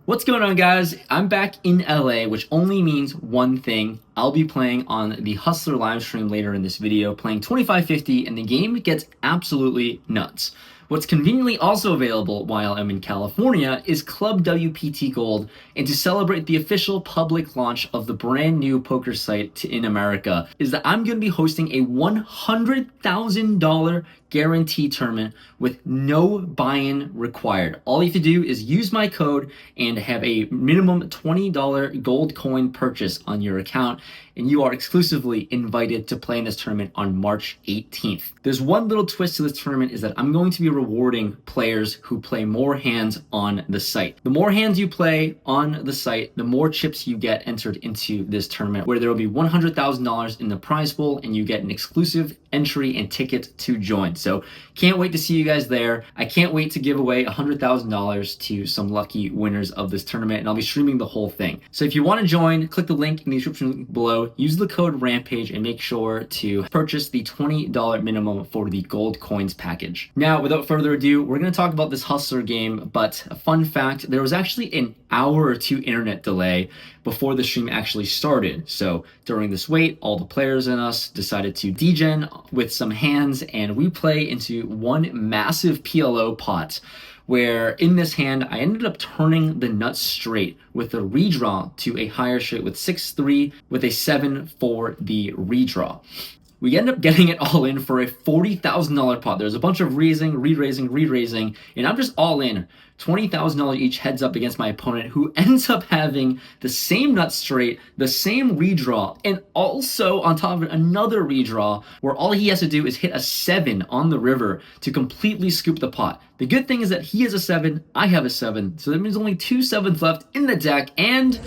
What's going on, guys? I'm back in LA, which only means one thing. I'll be playing on the Hustler live stream later in this video, playing 2550, and the game gets absolutely nuts. What's conveniently also available while I'm in California is Club WPT Gold, and to celebrate the official public launch of the brand new poker site in America is that I'm going to be hosting a $100,000 guarantee tournament with no buy-in required. All you have to do is use my code and have a minimum $20 gold coin purchase on your account, and you are exclusively invited to play in this tournament on March 18th. There's one little twist to this tournament is that I'm going to be rewarding players who play more hands on the site. The more hands you play on the site, the more chips you get entered into this tournament, where there will be $100,000 in the prize pool and you get an exclusive entry and ticket to join. So can't wait to see you guys there. I can't wait to give away $100,000 to some lucky winners of this tournament, and I'll be streaming the whole thing. So if you want to join, click the link in the description below, use the code Rampage, and make sure to purchase the $20 minimum for the gold coins package. Now, without further ado, we're going to talk about this Hustler game, but a fun fact, there was actually an hour or two internet delay before the stream actually started. So during this wait, all the players and us decided to degen with some hands, and we play into one massive PLO pot, where in this hand, I ended up turning the nuts straight with a redraw to a higher straight with 6-3 with a 7 for the redraw. We end up getting it all in for a $40,000 pot. There's a bunch of raising, re-raising, and I'm just all in. $20,000 each heads up against my opponent, who ends up having the same nut straight, the same redraw, and also on top of it, another redraw where all he has to do is hit a 7 on the river to completely scoop the pot. The good thing is that he has a 7, I have a 7, so that means only 2 7s left in the deck, and...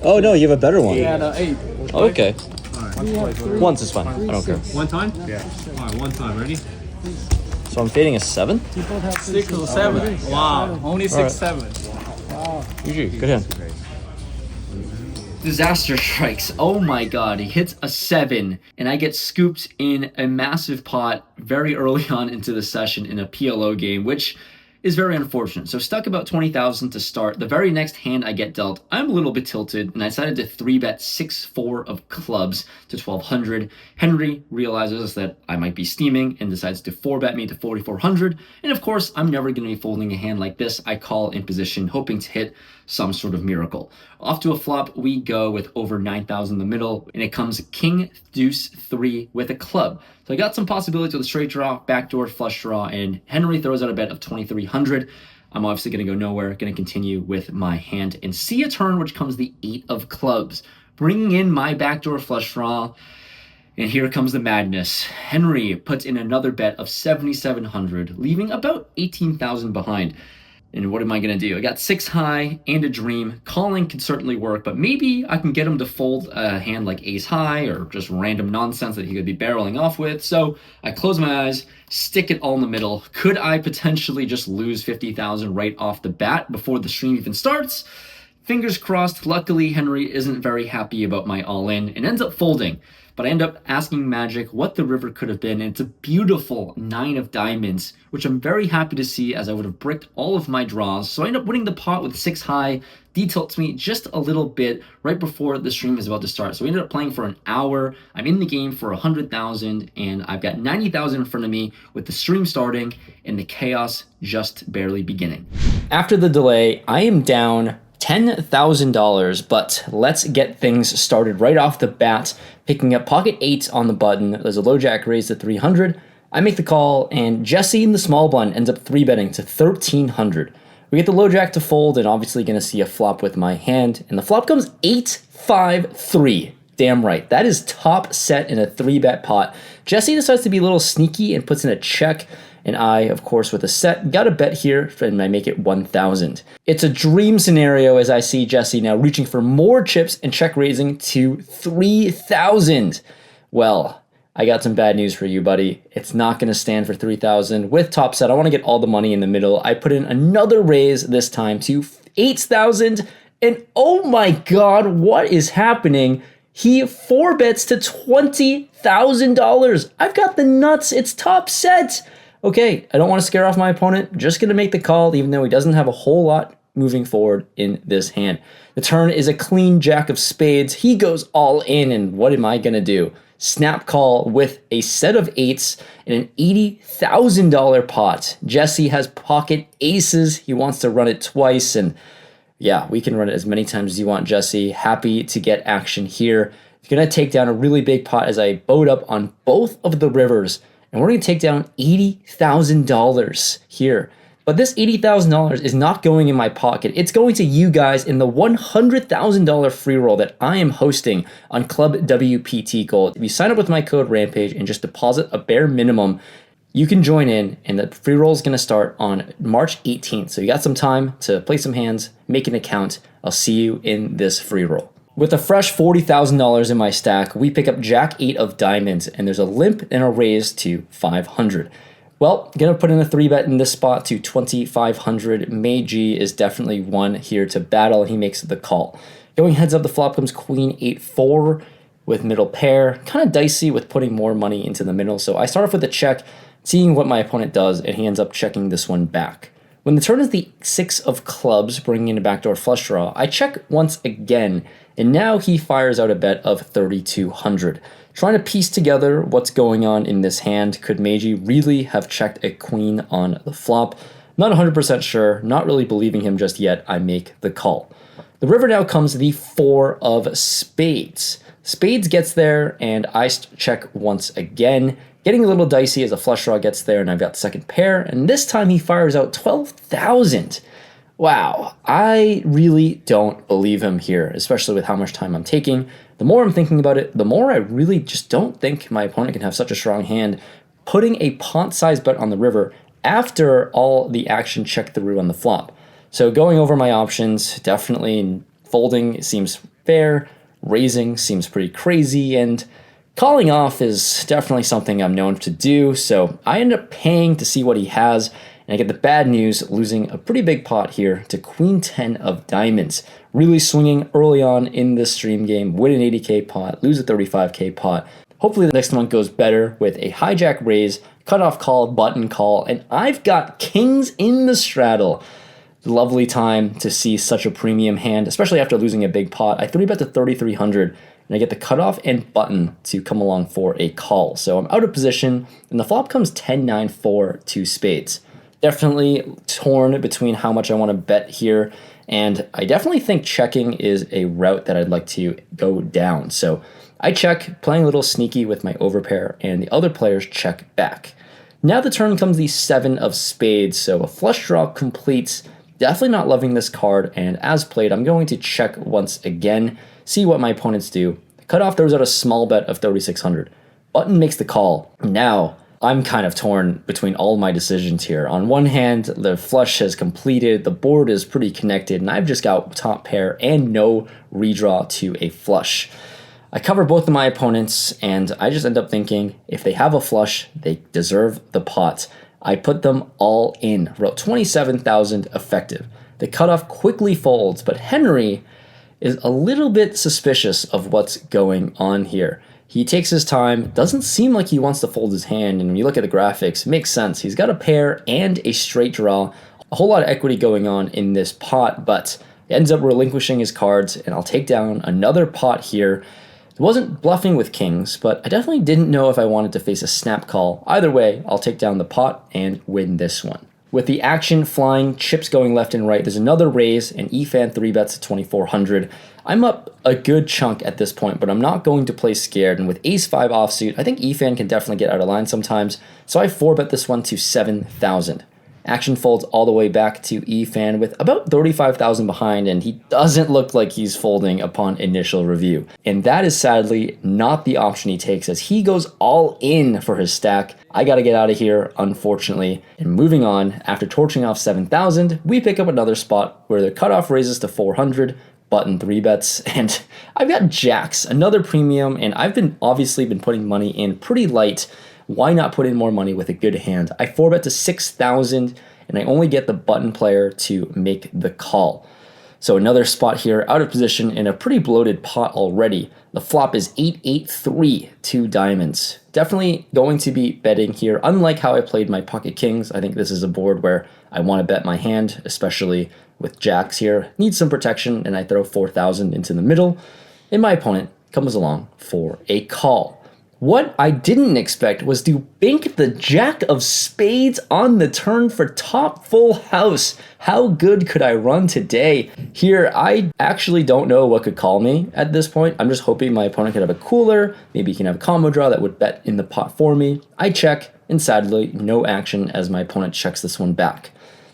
Oh no, you have a better one. Yeah, no, 8. Okay. Alright. Once is fine. I don't care. One time? Yeah. Alright, one time. Ready? So I'm fading a 7? 6 or 7. Wow. Only 6, 7. GG. Good hand. Disaster strikes. Oh my god, he hits a 7, and I get scooped in a massive pot very early on into the session in a PLO game, which is very unfortunate. So stuck about 20,000 to start. The very next hand I get dealt, I'm a little bit tilted, and I decided to 3-bet 6-4 of clubs to 1,200. Henry realizes that I might be steaming and decides to 4-bet me to 4,400. And of course, I'm never going to be folding a hand like this. I call in position, hoping to hit some sort of miracle. Off to a flop, we go with over 9,000 in the middle, and it comes king, deuce, 3 with a club. So I got some possibilities with a straight draw, backdoor, flush draw, and Henry throws out a bet of 2,300. I'm obviously going to go nowhere, going to continue with my hand and see a turn which comes the 8 of clubs, bringing in my backdoor flush draw. And here comes the madness. Henry puts in another bet of 7,700, leaving about 18,000 behind. And what am I going to do? I got 6 high and a dream. Calling can certainly work, but maybe I can get him to fold a hand like ace high or just random nonsense that he could be barreling off with. So I close my eyes, stick it all in the middle. Could I potentially just lose 50,000 right off the bat before the stream even starts? Fingers crossed. Luckily, Henry isn't very happy about my all-in and ends up folding. But I end up asking Magic what the river could have been, and it's a beautiful 9 of diamonds, which I'm very happy to see, as I would have bricked all of my draws. So I end up winning the pot with 6 high, detilts me just a little bit right before the stream is about to start. So we ended up playing for an hour. I'm in the game for 100,000, and I've got 90,000 in front of me with the stream starting and the chaos just barely beginning. After the delay, I am down $10,000, but let's get things started right off the bat. Picking up pocket 8 on the button. There's a low jack raise to 300. I make the call, and Jesse in the small blind ends up 3-betting to 1,300. We get the low jack to fold, and obviously going to see a flop with my hand, and the flop comes 8-5-3. Damn right, that is top set in a 3-bet pot. Jesse decides to be a little sneaky and puts in a check, and I, of course, with a set, got a bet here, and I make it 1,000. It's a dream scenario as I see Jesse now reaching for more chips and check raising to 3,000. Well, I got some bad news for you, buddy. It's not going to stand for 3,000. With top set, I want to get all the money in the middle. I put in another raise this time to 8,000, and oh my god, what is happening? He 4-bets to $20,000. I've got the nuts. It's top set. Okay, I don't want to scare off my opponent. Just going to make the call, even though he doesn't have a whole lot moving forward in this hand. The turn is a clean jack of spades. He goes all in, and what am I going to do? Snap call with a set of eights and an $80,000 pot. Jesse has pocket aces. He wants to run it twice, and yeah, we can run it as many times as you want, Jesse. Happy to get action here. He's going to take down a really big pot as I boat up on both of the rivers, and we're going to take down $80,000 here. But this $80,000 is not going in my pocket. It's going to you guys in the $100,000 free roll that I am hosting on Club WPT Gold. If you sign up with my code Rampage and just deposit a bare minimum, you can join in, and the free roll is going to start on March 18th. So you got some time to play some hands, make an account. I'll see you in this free roll. With a fresh $40,000 in my stack, we pick up Jack 8 of diamonds, and there's a limp and a raise to 500. Well, gonna put in a 3-bet in this spot to 2,500. Meiji is definitely one here to battle, and he makes the call. Going heads up, the flop comes Queen 8-4 with middle pair. Kind of dicey with putting more money into the middle, so I start off with a check, seeing what my opponent does, and he ends up checking this one back. When the turn is the 6 of clubs, bringing in a backdoor flush draw, I check once again, and now he fires out a bet of 3,200. Trying to piece together what's going on in this hand. Could Meiji really have checked a queen on the flop? Not 100% sure, not really believing him just yet. I make the call. The river now comes the 4 of spades. Spades gets there, and I check once again. Getting a little dicey as a flush draw gets there, and I've got the second pair, and this time he fires out 12,000. Wow, I really don't believe him here, especially with how much time I'm taking. The more I'm thinking about it, the more I really just don't think my opponent can have such a strong hand. Putting a pot-sized bet on the river after all the action checked through on the flop. So going over my options, definitely folding seems fair, raising seems pretty crazy, and calling off is definitely something I'm known to do. So I end up paying to see what he has, and I get the bad news, losing a pretty big pot here to Queen 10 of diamonds. Really swinging early on in this stream game, win an 80K pot, lose a 35K pot. Hopefully the next one goes better with a hijack raise, cutoff call, button call, and I've got kings in the straddle. Lovely time to see such a premium hand, especially after losing a big pot. I 3-bet to 3,300, and I get the cutoff and button to come along for a call. So I'm out of position, and the flop comes 10-9-4 to spades. Definitely torn between how much I want to bet here, and I definitely think checking is a route that I'd like to go down. So I check, playing a little sneaky with my overpair, and the other players check back. Now the turn comes the 7 of spades, so a flush draw completes. Definitely not loving this card, and as played, I'm going to check once again, see what my opponents do. The cutoff throws out a small bet of 3,600. Button makes the call. Now, I'm kind of torn between all my decisions here. On one hand, the flush has completed, the board is pretty connected, and I've just got top pair and no redraw to a flush. I cover both of my opponents, and I just end up thinking, if they have a flush, they deserve the pot. I put them all in, wrote 27,000 effective. The cutoff quickly folds, but Henry is a little bit suspicious of what's going on here. He takes his time, doesn't seem like he wants to fold his hand, and when you look at the graphics, it makes sense. He's got a pair and a straight draw, a whole lot of equity going on in this pot, but he ends up relinquishing his cards, and I'll take down another pot here. It wasn't bluffing with kings, but I definitely didn't know if I wanted to face a snap call. Either way, I'll take down the pot and win this one. With the action flying, chips going left and right, there's another raise, and EFAN 3-bets to 2,400. I'm up a good chunk at this point, but I'm not going to play scared, and with ace-5 offsuit, I think EFAN can definitely get out of line sometimes, so I 4-bet this one to 7,000. Action folds all the way back to EFAN with about 35,000 behind, and he doesn't look like he's folding upon initial review. And that is sadly not the option he takes, as he goes all in for his stack. I gotta get out of here, unfortunately. And moving on, after torching off 7,000, we pick up another spot where the cutoff raises to 400, button 3-bets, and I've got jacks, another premium, and I've obviously been putting money in pretty light. Why not put in more money with a good hand? I 4-bet to 6,000, and I only get the button player to make the call. So another spot here, out of position in a pretty bloated pot already. The flop is 8-8-3, 2 diamonds. Definitely going to be betting here. Unlike how I played my pocket kings, I think this is a board where I want to bet my hand, especially with jacks here, needs some protection, and I throw 4,000 into the middle, and my opponent comes along for a call. What I didn't expect was to bink the jack of spades on the turn for top full house. How good could I run today? Here, I actually don't know what could call me at this point. I'm just hoping my opponent could have a cooler. Maybe he can have a combo draw that would bet in the pot for me. I check, and sadly, no action as my opponent checks this one back.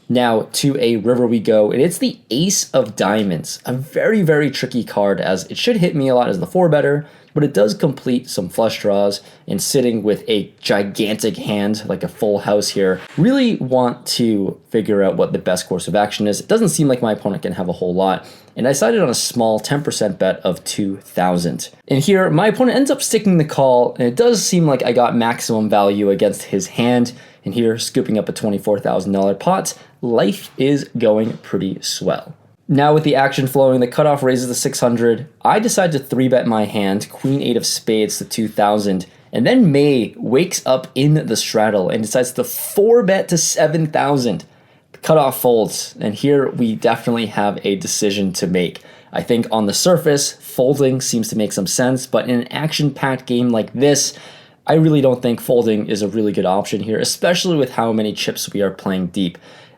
Now to a river we go, and it's the ace of diamonds. A very, very tricky card as it should hit me a lot as the 4-better, but it does complete some flush draws, and sitting with a gigantic hand like a full house here, really want to figure out what the best course of action is. It doesn't seem like my opponent can have a whole lot, and I decided on a small 10% bet of 2,000. And here, my opponent ends up sticking the call, and it does seem like I got maximum value against his hand, and here, scooping up a $24,000 pot, life is going pretty swell. Now with the action flowing, the cutoff raises to 600. I decide to 3-bet my hand, Queen 8 of spades to 2,000, and then May wakes up in the straddle and decides to 4-bet to 7,000. The cutoff folds, and here we definitely have a decision to make. I think on the surface, folding seems to make some sense, but in an action-packed game like this, I really don't think folding is a really good option here, especially with how many chips we are playing deep.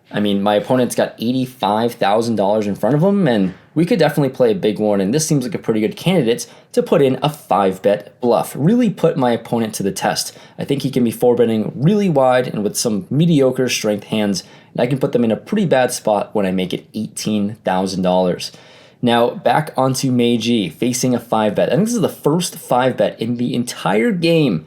I mean, my opponent's got $85,000 in front of him, and we could definitely play a big one, and this seems like a pretty good candidate to put in a 5-bet bluff. Really put my opponent to the test. I think he can be 4-betting really wide and with some mediocre strength hands, and I can put them in a pretty bad spot when I make it $18,000. Now, back onto Meiji, facing a 5-bet. I think this is the first 5-bet in the entire game.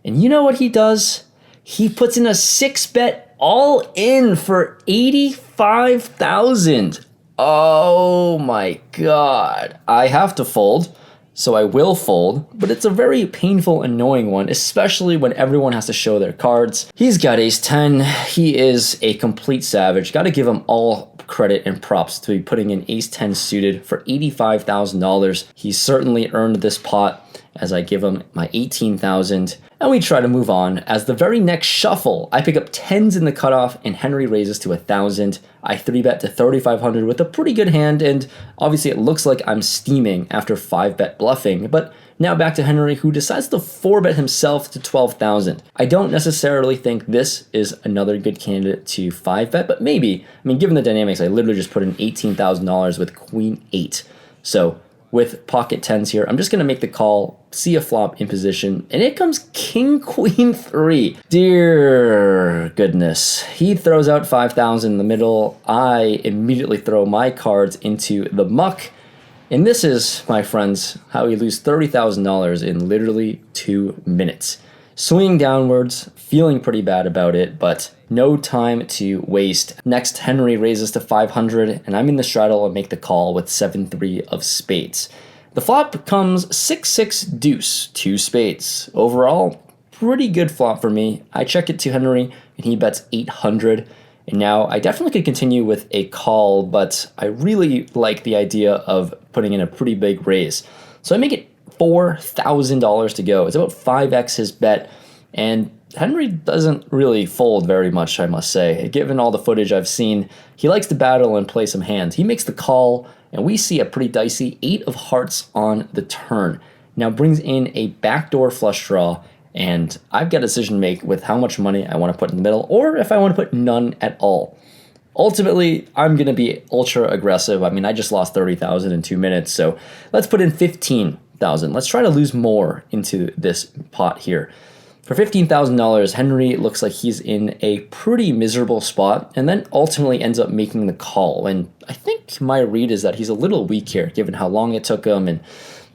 And you know what he does? He puts in a 6-bet all in for 85,000. Oh my god. I have to fold, so I will fold, but it's a very painful, annoying one, especially when everyone has to show their cards. He's got ace 10. He is a complete savage. Got to give him all credit and props to be putting in ace 10 suited for $85,000. He's certainly earned this pot as I give him my 18,000, and we try to move on. As the very next shuffle, I pick up 10s in the cutoff, and Henry raises to 1,000. I 3-bet to 3,500 with a pretty good hand, and obviously it looks like I'm steaming after 5-bet bluffing, but now back to Henry, who decides to 4-bet himself to 12,000. I don't necessarily think this is another good candidate to 5-bet, but maybe. I mean, given the dynamics, I literally just put in $18,000 with Queen 8. So with pocket 10s here, I'm just going to make the call, see a flop in position, and it comes King Queen 3. Dear goodness. He throws out 5,000 in the middle. I immediately throw my cards into the muck. And this is, my friends, how you lose $30,000 in literally 2 minutes. Swinging downwards, feeling pretty bad about it, but no time to waste. Next, Henry raises to 500, and I'm in the straddle and make the call with 7-3 of spades. The flop comes 6-6 deuce, 2 spades. Overall, pretty good flop for me. I check it to Henry, and he bets 800. And now I definitely could continue with a call, but I really like the idea of putting in a pretty big raise. So I make it $4,000 to go. It's about 5x his bet, and Henry doesn't really fold very much, I must say. Given all the footage I've seen, he likes to battle and play some hands. He makes the call, and we see a pretty dicey 8 of hearts on the turn. Now brings in a backdoor flush draw, and I've got a decision to make with how much money I want to put in the middle, or if I want to put none at all. Ultimately, I'm going to be ultra aggressive. I mean, I just lost 30,000 in 2 minutes, so let's put in 15,000. Let's try to lose more into this pot here. For $15,000, Henry looks like he's in a pretty miserable spot, and then ultimately ends up making the call. And I think my read is that he's a little weak here, given how long it took him and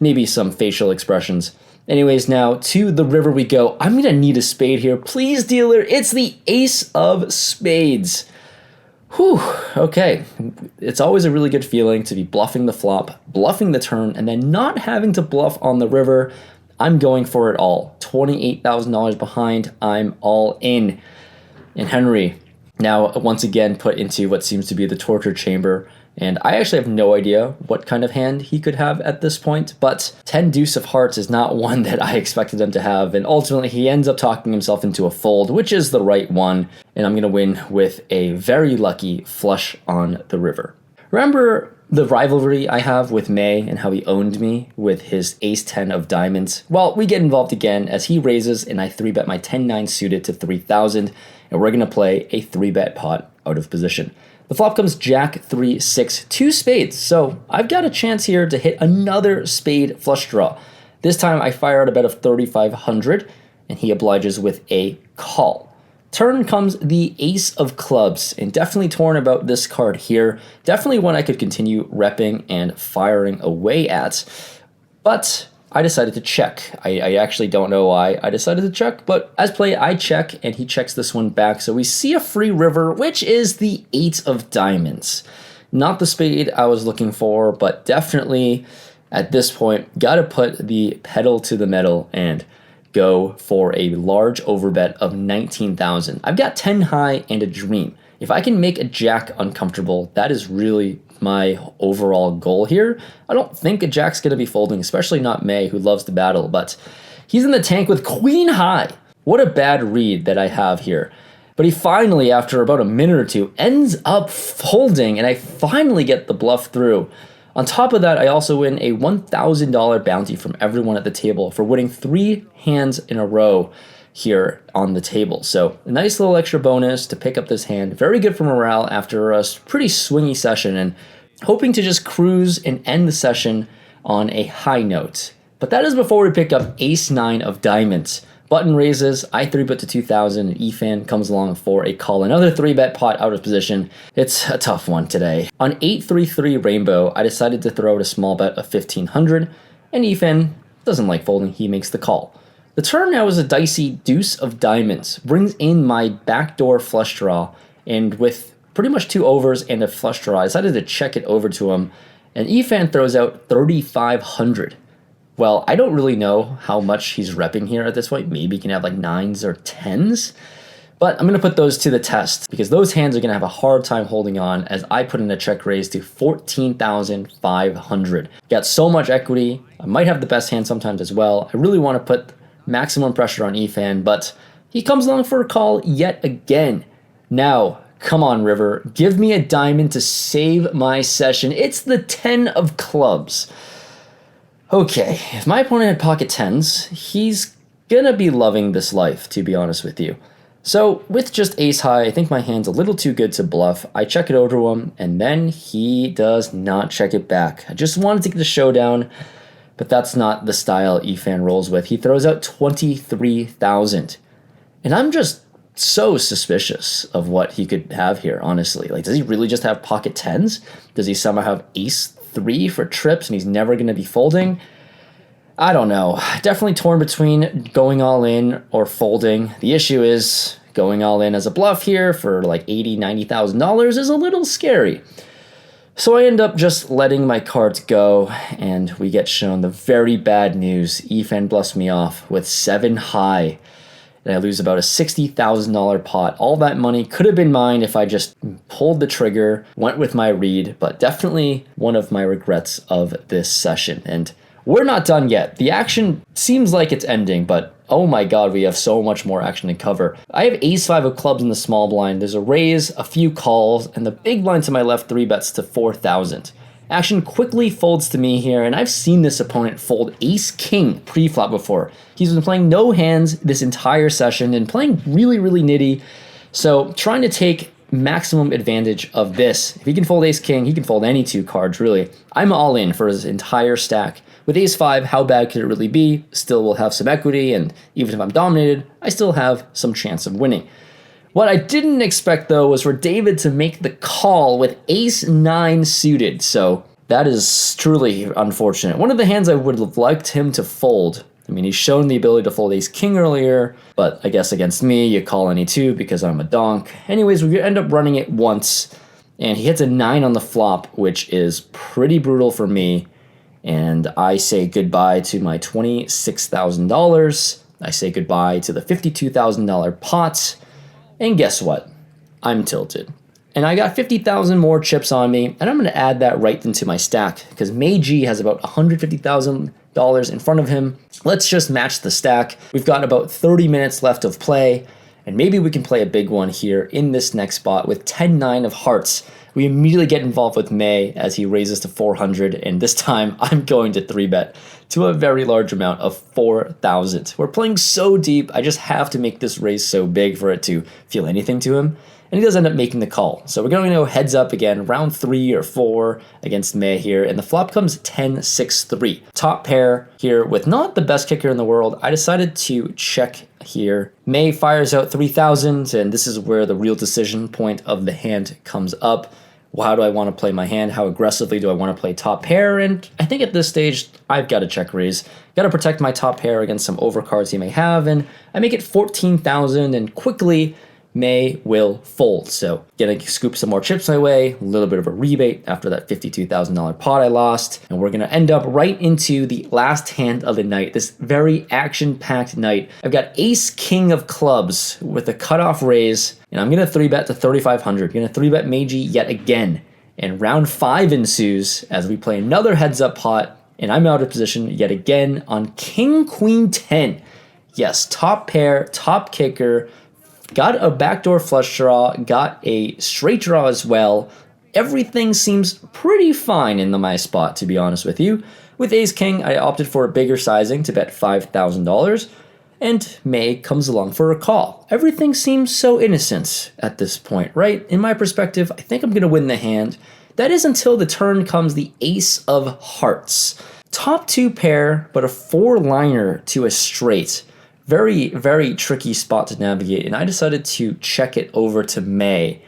maybe some facial expressions. Anyways, now to the river we go. I'm going to need a spade here. Please, dealer, it's the ace of spades. Whew, okay. It's always a really good feeling to be bluffing the flop, bluffing the turn, and then not having to bluff on the river. I'm going for it all. $28,000 behind. I'm all in. And Henry now once again put into what seems to be the torture chamber. And I actually have no idea what kind of hand he could have at this point, but 10 deuce of hearts is not one that I expected him to have, and ultimately he ends up talking himself into a fold, which is the right one, and I'm going to win with a very lucky flush on the river. Remember the rivalry I have with May and how he owned me with his ace-10 of diamonds? Well, we get involved again as he raises and I 3-bet my 10-9 suited to 3,000, and we're going to play a 3-bet pot out of position. The flop comes Jack, 3, 6, 2 spades, so I've got a chance here to hit another spade flush draw. This time I fire out a bet of 3,500, and he obliges with a call. Turn comes the ace of clubs, and definitely torn about this card here. Definitely one I could continue repping and firing away at, but I decided to check. I actually don't know why I decided to check, but as play, I check, and he checks this one back. So we see a free river, which is the 8 of diamonds. Not the spade I was looking for, but definitely at this point, gotta put the pedal to the metal and go for a large overbet of 19,000. I've got 10 high and a dream. If I can make a jack uncomfortable, that is really my overall goal here. I don't think a jack's going to be folding, especially not May, who loves to battle, but he's in the tank with queen high. What a bad read that I have here. But he finally, after about a minute or two, ends up folding, and I finally get the bluff through. On top of that, I also win a $1,000 bounty from everyone at the table for winning 3 hands in a row here on the table. So a nice little extra bonus to pick up this hand. Very good for morale after a pretty swingy session, and hoping to just cruise and end the session on a high note. But that is before we pick up ace-9 of diamonds. Button raises, I 3-bet to 2,000, and Efan comes along for a call. Another 3-bet pot out of position. It's a tough one today. On 8-3-3 rainbow, I decided to throw out a small bet of 1,500, and Efan doesn't like folding, he makes the call. The turn now is a dicey deuce of diamonds, brings in my backdoor flush draw, and with pretty much 2 overs and a flush draw, I decided to check it over to him, and Efan throws out 3,500. Well, I don't really know how much he's repping here at this point. Maybe he can have like 9s or 10s. But I'm going to put those to the test because those hands are going to have a hard time holding on as I put in a check raise to 14,500. Got so much equity. I might have the best hand sometimes as well. I really want to put maximum pressure on Efan, but he comes along for a call yet again. Now, come on, River. Give me a diamond to save my session. It's the 10 of clubs. Okay, if my opponent had pocket 10s, he's gonna be loving this life, to be honest with you. So, with just ace high, I think my hand's a little too good to bluff. I check it over to him, and then he does not check it back. I just wanted to get the showdown, but that's not the style Efan rolls with. He throws out 23,000. And I'm just so suspicious of what he could have here, honestly. Like, does he really just have pocket 10s? Does he somehow have ace 3 for trips and he's never going to be folding? I don't know. Definitely torn between going all in or folding. The issue is going all in as a bluff here for like $80,000, $90,000 is a little scary. So I end up just letting my cards go, and we get shown the very bad news. Efan bluffs me off with 7 high, and I lose about a $60,000 pot. All that money could have been mine if I just pulled the trigger, went with my read, but definitely one of my regrets of this session. And we're not done yet. The action seems like it's ending, but oh my god, we have so much more action to cover. I have ace-5 of clubs in the small blind. There's a raise, a few calls, and the big blind to my left 3-bets to 4,000. Action quickly folds to me here, and I've seen this opponent fold ace-king pre-flop before. He's been playing no hands this entire session and playing really, really nitty. So trying to take maximum advantage of this. If he can fold ace-king, he can fold any 2 cards, really. I'm all in for his entire stack. With ace-5, how bad could it really be? Still will have some equity, and even if I'm dominated, I still have some chance of winning. What I didn't expect, though, was for David to make the call with ace-9 suited, so that is truly unfortunate. One of the hands I would have liked him to fold. I mean, he's shown the ability to fold ace-king earlier, but I guess against me, you call any 2 because I'm a donk. Anyways, we end up running it once, and he hits a 9 on the flop, which is pretty brutal for me, and I say goodbye to my $26,000. I say goodbye to the $52,000 pot. And guess what? I'm tilted. And I got 50,000 more chips on me, and I'm going to add that right into my stack because Mei G has about $150,000 in front of him. Let's just match the stack. We've got about 30 minutes left of play, And maybe we can play a big one here in this next spot with 10-9 of hearts. We immediately get involved with May as he raises to 400, and this time I'm going to 3-bet to a very large amount of 4,000. We're playing so deep, I just have to make this raise so big for it to feel anything to him, and he does end up making the call. So we're going to go heads up again, round 3 or 4 against May here, and the flop comes 10-6-3. Top pair here with not the best kicker in the world. I decided to check here. May fires out 3,000, and this is where the real decision point of the hand comes up. How do I want to play my hand? How aggressively do I want to play top pair? And I think at this stage, I've got to check raise. Got to protect my top pair against some overcards he may have, and I make it 14,000, and quickly May will fold. So gonna scoop some more chips my way, a little bit of a rebate after that $52,000 pot I lost, and we're gonna end up right into the last hand of the night, this very action-packed night. I've got ace king of clubs with a cutoff raise, and I'm gonna 3-bet to 3,500. Gonna 3-bet Meiji yet again, and round 5 ensues as we play another heads-up pot, and I'm out of position yet again on king queen 10. Yes, top pair, top kicker. Got a backdoor flush draw, got a straight draw as well. Everything seems pretty fine in my spot, to be honest with you. With ace king, I opted for a bigger sizing to bet $5,000, and May comes along for a call. Everything seems so innocent at this point, right? In my perspective, I think I'm going to win the hand. That is until the turn comes the ace of hearts. Top 2 pair, but a 4-liner to a straight. Very, very tricky spot to navigate, and I decided to check it over to May.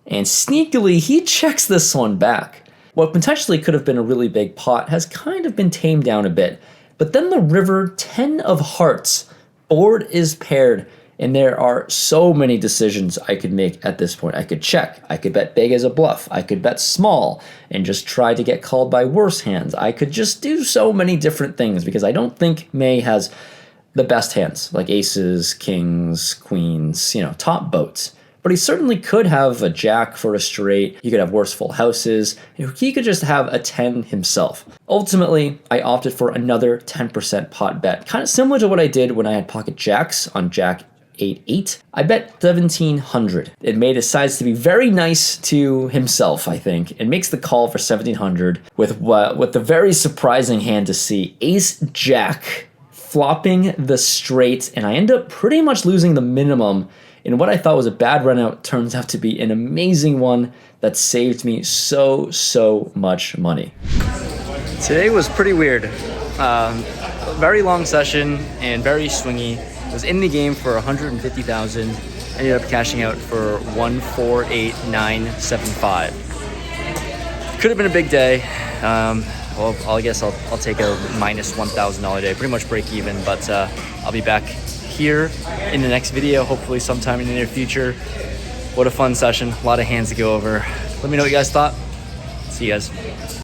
And sneakily, he checks this one back. What potentially could have been a really big pot has kind of been tamed down a bit. But then the river, 10 of hearts, board is paired, and there are so many decisions I could make at this point. I could check, I could bet big as a bluff, I could bet small and just try to get called by worse hands. I could just do so many different things because I don't think May has the best hands, like aces, kings, queens, top boats. But he certainly could have a jack for a straight. He could have worse full houses. He could just have a 10 himself. Ultimately, I opted for another 10% pot bet, kind of similar to what I did when I had pocket jacks on jack 8-8. I bet 1,700. It May decides to be very nice to himself, I think, and makes the call for 1,700 with the very surprising hand to see, ace jack, flopping the straight, and I end up pretty much losing the minimum in what I thought was a bad run out turns out to be an amazing one that saved me so much money. Today was pretty weird. Very long session and very swingy. Was in the game for 150,000. Ended up cashing out for 148,975. Could have been a big day. Well, I guess I'll take a minus $1,000 day, pretty much break even, but I'll be back here in the next video, hopefully sometime in the near future. What a fun session, a lot of hands to go over. Let me know what you guys thought. See you guys.